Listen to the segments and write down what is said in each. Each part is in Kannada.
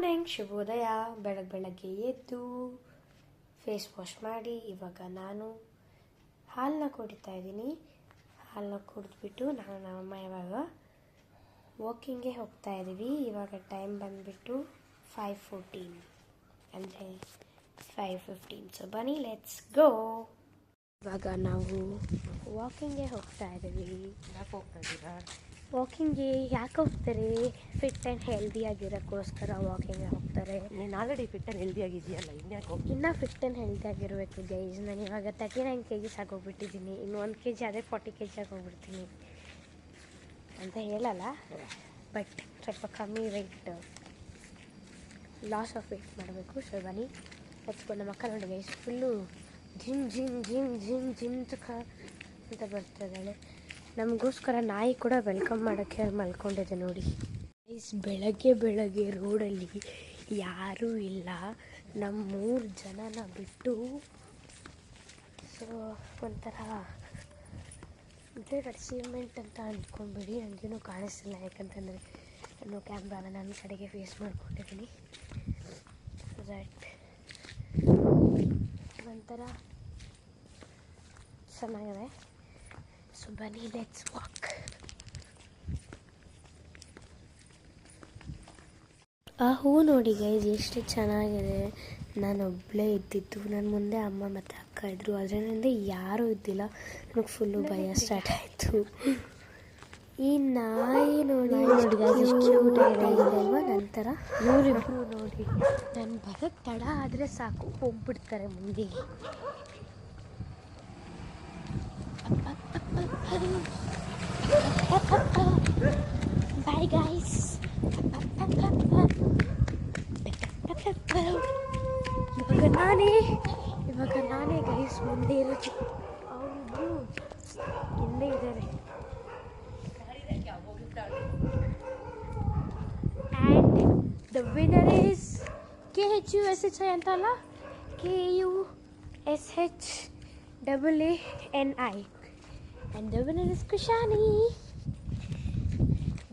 ಮಾರ್ನಿಂಗ್, ಶುಭೋದಯ. ಬೆಳಗ್ಗೆ ಎದ್ದು ಫೇಸ್ ವಾಶ್ ಮಾಡಿ ಇವಾಗ ನಾನು ಹಾಲನ್ನ ಕುಡಿತಾ ಇದ್ದೀನಿ. ಹಾಲನ್ನ ಕುಡಿದ್ಬಿಟ್ಟು ನಮ್ಮಮ್ಮ ಇವಾಗ ವಾಕಿಂಗ್ಗೆ ಹೋಗ್ತಾ ಇದ್ದೀವಿ. ಇವಾಗ ಟೈಮ್ ಬಂದುಬಿಟ್ಟು 5:14 ಅಂದರೆ 5:15. ಸೊ ಬನ್ನಿ, ಲೆಟ್ಸ್ ಗೋ. ಇವಾಗ ನಾವು ವಾಕಿಂಗ್ಗೆ ಹೋಗ್ತಾ ಇದ್ದೀವಿ. ಯಾಕೆ ಹೋಗ್ತಾ ಇದ್ದೀರಾ? ವಾಕಿಂಗ್ಗೆ ಯಾಕೆ ಹೋಗ್ತಾರೆ? ಫಿಟ್ ಆ್ಯಂಡ್ ಹೆಲ್ದಿ ಆಗಿರೋಕ್ಕೋಸ್ಕರ ವಾಕಿಂಗ್ಗೆ ಹೋಗ್ತಾರೆ. ನೀನು ಆಲ್ರೆಡಿ ಫಿಟ್ ಆ್ಯಂಡ್ ಹೆಲ್ದಿ ಆಗಿದೆಯಲ್ಲ, ಇನ್ಯಾಕೆ ಹೋಗಿ? ಇನ್ನೂ ಫಿಟ್ ಆ್ಯಂಡ್ ಹೆಲ್ದಿ ಆಗಿರಬೇಕು ಗೈಸ್. ನಾನು ಇವಾಗ 39 kg ಆಗೋಗ್ಬಿಟ್ಟಿದ್ದೀನಿ. ಇನ್ನು 1 kg ಅದೇ 40 kg ಆಗೋಗ್ಬಿಡ್ತೀನಿ ಅಂತ ಹೇಳಲ್ಲ, ಬಟ್ ಸ್ವಲ್ಪ ಕಮ್ಮಿ ವೆಯ್ಟ್ ಲಾಸ್ ಆಫ್ ವೆಯ್ಟ್ ಮಾಡಬೇಕು. ಸೊ ಬನ್ನಿ ಹಚ್ಕೊಂಡು ನಮ್ಮ ಅಕ್ಕ ನೋಡಿ guys, full gym gym gym gym gym ಅಂತ ಬರ್ತಿದ್ದಾಳೆ. ನಮಗೋಸ್ಕರ ನಾಯಿ ಕೂಡ ವೆಲ್ಕಮ್ ಮಾಡೋಕ್ಕೆ ಮಲ್ಕೊಂಡಿದೆ ನೋಡಿ ಗೈಸ್. ಬೆಳಗ್ಗೆ ರೋಡಲ್ಲಿ ಯಾರೂ ಇಲ್ಲ, ನಮ್ಮ 3 ಜನನ ಬಿಟ್ಟು. ಸೊ ಒಂಥರ ಗ್ರೇಟ್ ಅಚೀವ್ಮೆಂಟ್ ಅಂತ ಅಂದ್ಕೊಂಡ್ಬಿಡಿ. ನನಗೇನು ಕಾಣಿಸ್ತಿಲ್ಲ, ಯಾಕಂತಂದರೆ ನಾನು ಕ್ಯಾಮ್ರಾನ ನನ್ನ ಕಡೆಗೆ ಫೇಸ್ ಮಾಡ್ಕೊಂಡಿದ್ದೀನಿ. ದಟ್ ಒಂಥರ ಚೆನ್ನಾಗಿದೆ. ಸೊ ಬನ್ನಿ, ಲೆಟ್ಸ್ ವಾಕ್. ಆ ಹೂ ನೋಡಿ ಗೈಸ್, ಎಷ್ಟು ಚೆನ್ನಾಗಿದೆ. ನಾನೊಬ್ಬಳೇ ಇದ್ದಿದ್ದು, ನನ್ನ ಮುಂದೆ ಅಮ್ಮ ಮತ್ತು ಅಕ್ಕ ಇದ್ದರು, ಅದರಿಂದ ಯಾರೂ ಇದ್ದಿಲ್ಲ. ನನಗೆ ಫುಲ್ಲು ಭಯ ಸ್ಟಾರ್ಟ್ ಆಯಿತು. ಈ ನಾಯಿ ನೋಡಿ ಕ್ಯೂಟ್ ಅಲ್ವಾ. ನಂತರ ಇವರಿಬ್ಬರು ನೋಡಿ, ನಾನು ಬರೋಕ್ಕೆ ತಡ ಆದರೆ ಸಾಕು ಹೋಗ್ಬಿಡ್ತಾರೆ ಮುಂದೆ. Bye guys. ಇವಾಗ ನಾನೇ ಗೈಸ್ ಮುಂದೆ ಇರೋದು. ಅವರು ಹಿಂದೆ ಇದ್ದಾರೆ. And the winner is KHUSHI ಅಂತಲ್ಲ, KUSHAANI. And the winner is Kushani.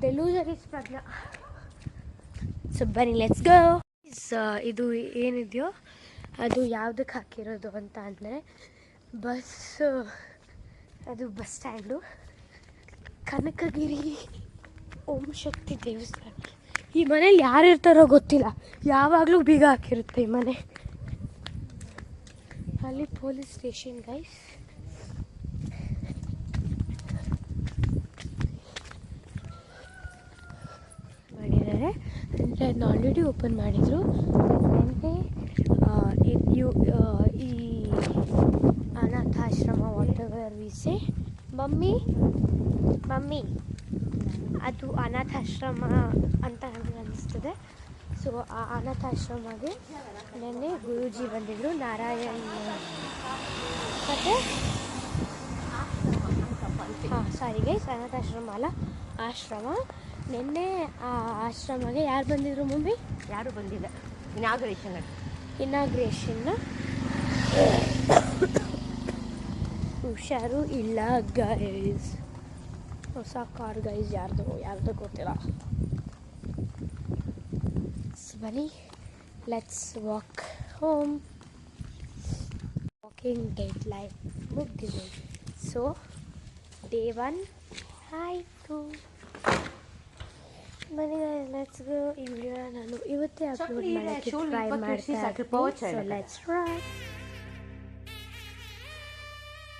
The loser is Pragna. So ಬನ್ನಿ, ಲೆಟ್ಸ್ ಗೋ. ಇದು ಏನಿದೆಯೋ ಅದು ಯಾವುದಕ್ಕೆ ಹಾಕಿರೋದು ಅಂತ ಅಂದರೆ ಅದು ಬಸ್ ಸ್ಟ್ಯಾಂಡು, ಕನಕಗಿರಿ ಓಂ ಶಕ್ತಿ ದೇವಸ್ಥಾನ. ಈ ಮನೇಲಿ ಯಾರು ಇರ್ತಾರೋ ಗೊತ್ತಿಲ್ಲ, ಯಾವಾಗಲೂ ಬೀಗ ಹಾಕಿರುತ್ತೆ ಈ ಮನೆ. ಅಲ್ಲಿ ಪೊಲೀಸ್ ಸ್ಟೇಷನ್ ಗೈಸ್. ಮಾಡಿದ್ದಾರೆ ಅಂದರೆ ಅದನ್ನ ಆಲ್ರೆಡಿ ಓಪನ್ ಮಾಡಿದರು. ನೆನ್ನೆ ಈ ಅನಾಥಾಶ್ರಮ whatever we say, mummy ಅದು ಅನಾಥಾಶ್ರಮ ಅಂತ ನನಗೆ ಅನ್ನಿಸ್ತದೆ. ಸೊ ಆ ಅನಾಥಾಶ್ರಮಗೆ ನೆನ್ನೆ ಗುರೂಜಿ ಬಂದಿದ್ದರು, ನಾರಾಯಣ್ ಮತ್ತು ಸಾರಿ ಗೈಸ್, ಅನಾಥಾಶ್ರಮ ಅಲ್ಲ, ಆಶ್ರಮ. ನಿನ್ನೆ ಆ ಆಶ್ರಮಗೆ ಯಾರು ಬಂದಿದ್ರು ಮಮ್ಮಿ? ಯಾರೂ ಬಂದಿಲ್ಲ. ಇನಾಗ್ರೇಷನ್ನ ಹುಷಾರು ಇಲ್ಲ ಗೈಸ್. ಹೊಸ ಕಾರ್ ಗೈಸ್, ಯಾರ್ದು ಗೊತ್ತಿಲ್ಲ. ಬನ್ನಿ, let's walk home. Walking dead life ಮುಗ್ದಿದೆ. ಸೊ ಡೇ 1 ಆಯಿತು. ಬನ್ನಿ ಲೆಟ್ಸ್ ಗೋ. ಈ ವಿಡಿಯೋನ ನಾನು ಇವತ್ತೇ ಅಪ್ಲೋಡ್ ಮಾಡೋಕ್ಕೆ ಟ್ರೈ ಮಾಡ್ತಾ ಇದ್ದೀನಿ. So let's try.